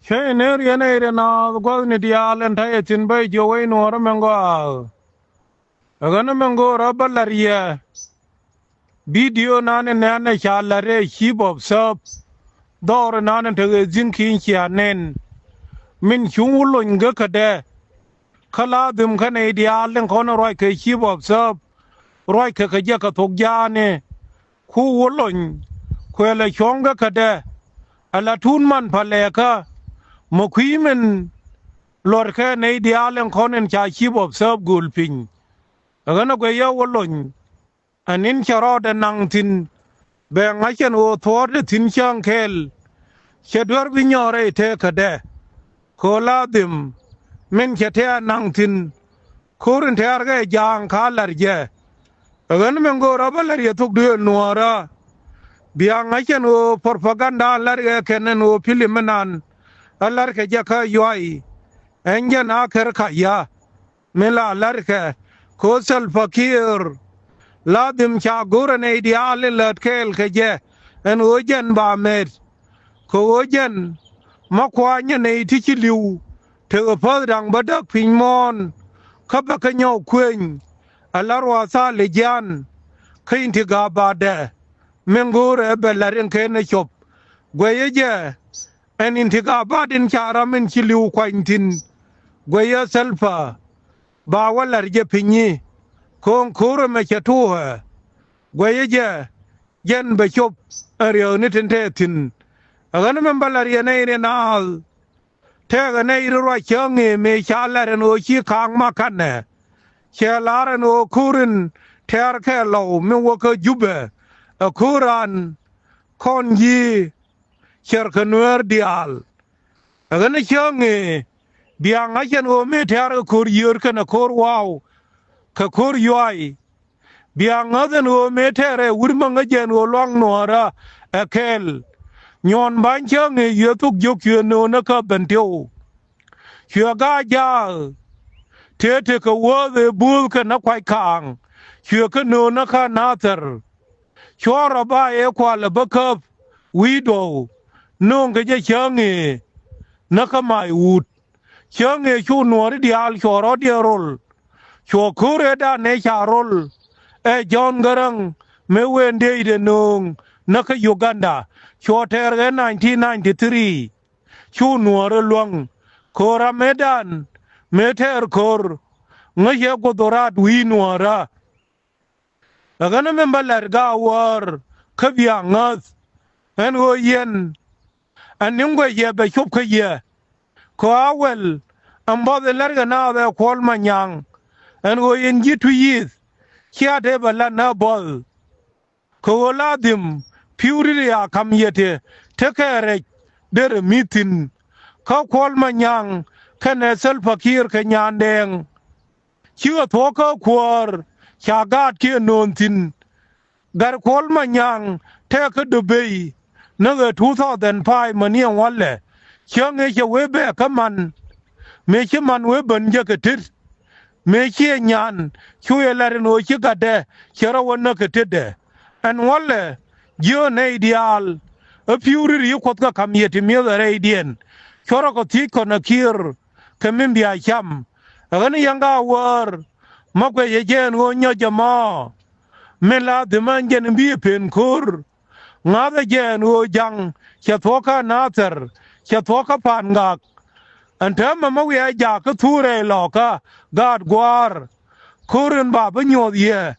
Che ne riene na go ni dia len ta tin bai jo wei no ra mengo ga na mengo ra balaria video na ne na cha la re shi bob sop dor na ne te jin kin chia nen min chung lun ga ka de khala dum kha ne dia len ko na roi ke shi bob sop roi ke ka ja ka thok ja ne khu lun khwe le chong ga ka de ala tun man pha le ka mo khui men lor ke nei dia len konen cha chi bob sab gul pin ga na gwe ya wolon anin charo de nang tin be nga chen o thor de tin chang kel che dor bi nyore te ka de ko la dim men che te nang tin kurin te ar ga jang ka lar je ga na men go ra ba lar ye tuk de nuara bia nga chen o propaganda lar ga kenen o filmenan alar ke ja ka yoi enja na kher ka ya mela lar ke kosal fakir ladim cha gura ne ideal lat kel ke je en ojen ba met ko ojen makwa nya ne ti chi liu te pa dang badak pin mon ka ba ka nyo kwen alarwa sa le jan khin ti ga ba de mengure belarin ke ne chop gwe je en intiga badin chara min chi liu kwantin gwe selfa ba walar je pinyi kon kuro me chatuha gwe je yen be chop ariyo ni tente tin agana men balar ye ne na te ga ne ro changi me chala no chi kang ma kanne chelara no kurin ter ke lo me wo ko jube a kuran kon yi cher kanwer dial agana changi biang achen o me ter ko yor kana kor wow ka kor yoy biang aden o me tere urmanga jen o long nora akel nyon ban changi yotuk jokyo no na ka bentio hyga ja tete ka wo de bul ka na kwai kang hyga no na ka nater chora ba e kwa la bakap widow nong ka je changi na ka mai ut changi chu nuori dial choro diarol cho kure da ne charol e John Garang me wende de nong na ka Uganda cho ter 1993 chu nuori luang kora medan meter kor ngaye ko dorat wi nuara agana membalar ga war kabya ngas en go yen anin go ye be chup ka ye ko awel amba de larga na be kol manyang en go yen jitu yis kia de bala na bol ko ladim piuri ya kam yete tekere der mitin ka kol manyang kene sel fakir ke nyandeng chiwa thoka kwar chagat ke nontin gar kol manyang te ka dubai na 2005 mani walle change che webe kaman me che man we ban je ke tit me che nyan chuye lare no che gade chera wonna ke tede an walle jo ne ideal a piuri ri ko ka kamyeti mi re idien chora ko ti ko na kir kamin bia cham agani yanga war makwe ye jen go nyo jama mela de man jen bi pen kur ngada jen go jang che thoka nater che thoka pan gak anta mama we ja ka thure loka gad gwar kurun ba banyo ye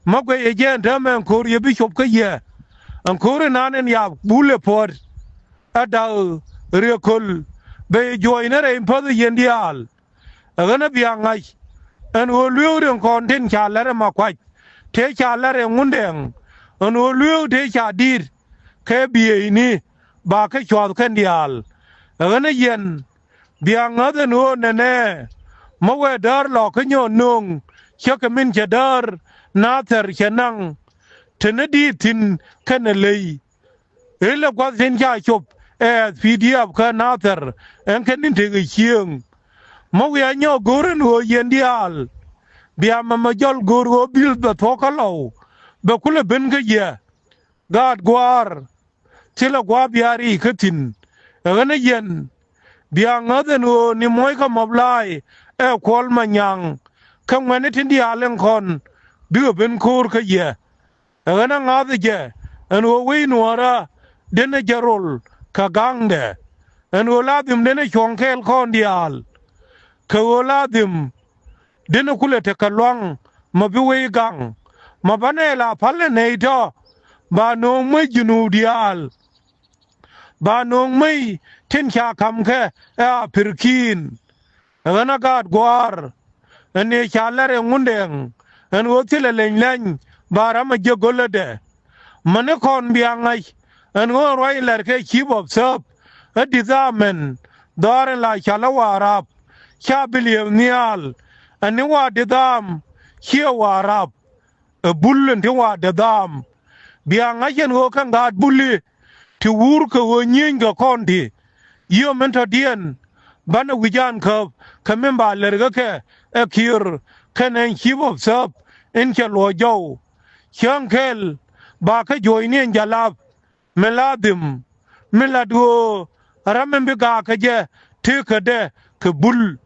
makwe ye jen ta men kur ye bi chop ka ye an kurun nanen ya bule pot ada rekol be joinere impodu yendial agana biangai en o luren kontin chalare makwai te chalare ngundeng en o lu te chadir ke bieni ba ke chod kendial agana yen bianga de no nene mawe dar lo kenyo nung chakamin chadar nater chenang tenedi tin kenelei ele kwasin cha chop PDF ka nater en kenin te chieng mo ya nyo goren ho yendial bia mama jol gor go bil be thokalo be kule ben ga ye gad gwar tila gwa biari katin ngana yen biang adenu ni moy ka mablai kwal manyang kan wani tindi alen kon biga ben kur ka ye agana ngade je an wo wi nuara dena jarol ka gangde an wo ladim dena chonkel kon dial ka wo ladim dena kule te kalwang mabiwe gang mabanela palle neito ba no mai junu dial ba no mai tin kya kam ke a pirkin agana gad gwar ane chalare ngundeng an wotile lenlen barama je golade mane kon biangai an go roi lerke keep observe a disamen dare la chala warap cha bilionial ani wa didam chia warap a bullen ti wa didam biangai yen go kan gad bulli ti wur ko nyin ga kondi yo mento dien bana wijan ka kamemba lerga ke akir kanen keep observe in ke lo jaw chankel ba ka joine jalab meladim meladu ramembe ga ka je te ka de ke bul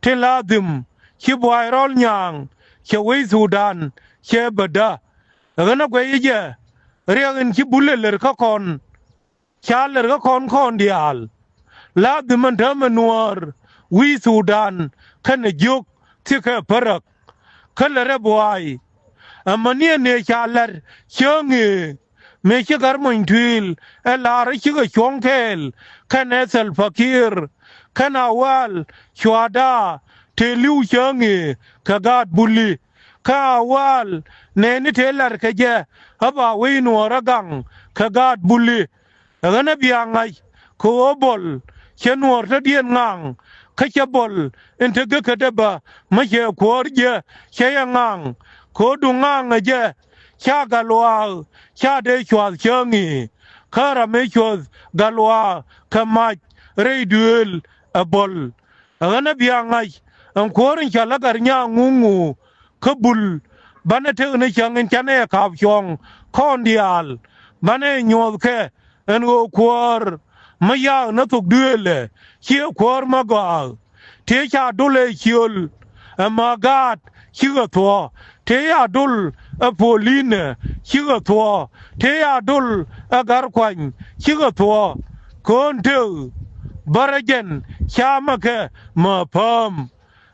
te ladim ki boyrol nyang ke we sudan ke bada gana ko ye reagin ki buller ka kon chaler ka kon dial ladim man damanuar we sudan kan juk ti ka parak kalare boy amania ne chalar chongi me chi garmoin twil elar chi ga chonkel kanesel fakir kanawal chwada teliu chongi kagat bulli kawal ne ni telar kaje aba winu ragang kagat bulli gana biangai ko bol chenwar ta dien ngang kachabol inte gakadaba mache korje chayangang ko dungang aje cha galwa cha de chwa changi kara me chwa galwa kamaj reiduel abol agana biangai an korin chala garnya ngungu kabul bana te ne changin chane kap chong kondial bana nyod ke en go kor maya na tuk duele chia kor maga te cha dole chiol magat chiga to te ya dul apoline chiga to te ya dul agar kwan chiga to kon te barajen chama ke ma pam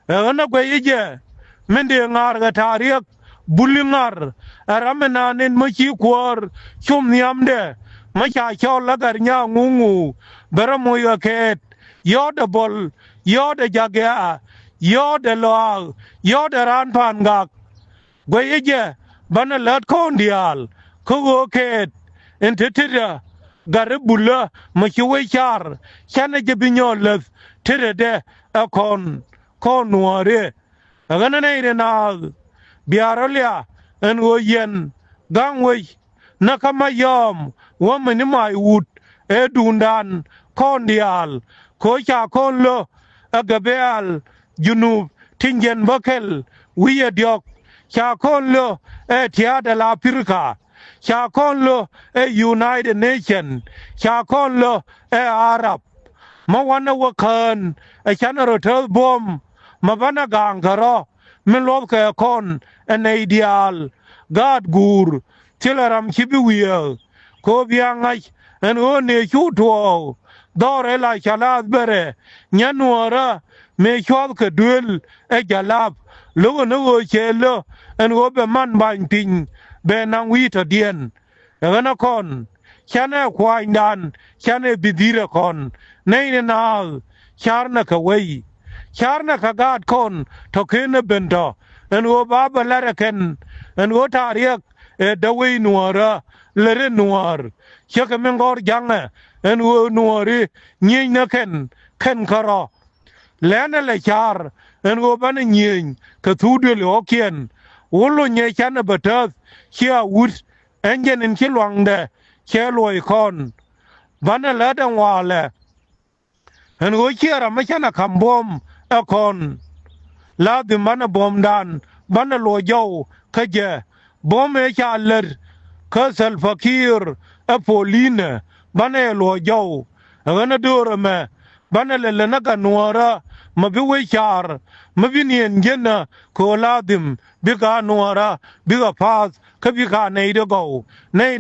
ana gwe ye mende ngar ga tariak bulingar aramena nen machi kor chum niamde macha chol lagar nya ngungu baramoya ket yoda bol yoda jagya yoda lo yoda ran pan gak gweje bana lat kon dial ko ket entetira garibula machiwe char chana jebinyolas terede akon konware agana ne na biaralia en oyen gangwe nakamayom wamani mai wut edundan kondial ko cha konlo agabeal junub tingen bakel wiya diok cha konlo tiada la pirka cha konlo United Nation cha konlo Arab mawana wakan chana rotel bom mabana gangaro min lob ka kon en ideal god gur tilaram chibiwiel ko biangai en one chuto dore la chalat bere nyanuara me chwab ka duel jalab logo no chelo en go be man ban ting be nang wi to dien gana kon chane kwai dan chane bidire kon nei na charna ka wei charna ka gad kon to kene bendo en go baba laraken en go tariak dawei nuara lere nuar chaka mengor jange en go nuari nyi na ken karo lena le char en go ban nyi ka tude le okien wolo nye chana batas chia wut engen en chilwangde che loy kon bana ladan wale en go chiara machana kambom akon la di mana bom dan bana lo jaw kaje bom e chaler kasal fakir apoline bana lo jaw gana dore me bana lele na ka nuara ma bi we char ma bi nien gena ko la dim bi ka nuara bi ka pas ka bi ka nei de go nei